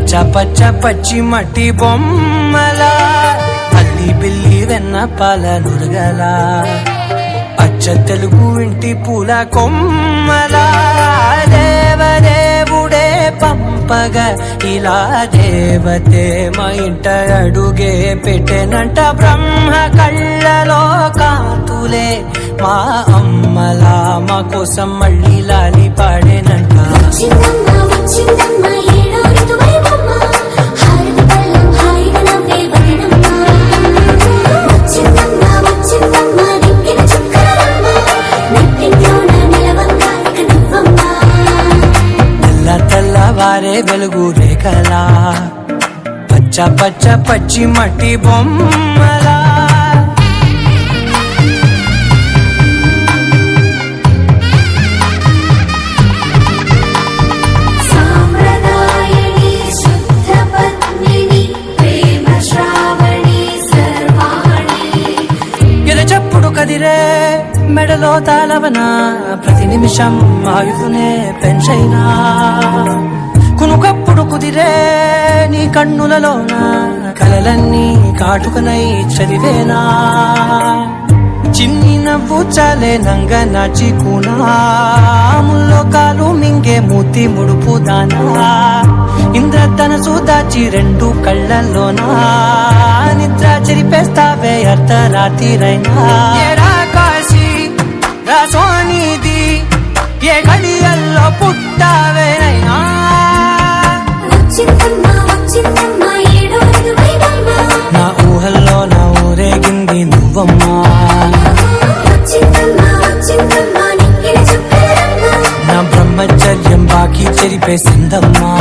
పచ్చ పచ్చ పచ్చి మట్టి బొమ్మలా అల్లి బిల్లి వెన్న పాల నురగలా అచ్చ తెలుగు ఇంటి పూల కొమ్మలా దేవదేవుడే పంపగా ఇలా దేవతే మా ఇంట అడుగే పెట్టెనంట బ్రహ్మ కళ్ళలో కాంతులే మా అమ్మలా మా కోసం మళ్ళీ లాలి పాడేనంట. తెల్లవారే వెలుగు రేఖలా పచ్చ పచ్చ పచ్చి మట్టి బొమ్మలా ఎరచప్పుడు కదిరే మెడలో తాళవన ప్రతి నిమిషం ఆయుధునే పెంచైనా కునుకప్పుడు కుదిరే నీ కన్నులలోన కలలన్నీ కాటుకనై చదివేనా చిన్ని నవ్వు చాలే నంగ నాచి కూనాముల్లో కాలు మింగే మూతి ముడుపు దానా ఇంద్రధనసు దాచి రెండు కళ్ళల్లోనా నిద్ర చెరిపేస్తావే అర్ధరాత్రిరైనా కాశీ రాసోనిది ఏ గడియల్లో పుట్టావేనైనా నా ఊహల్లో నా ఊరేగింది నువ్వమ్మా నా బ్రహ్మచర్యం బాకీ చెరిపేసిందమ్మా.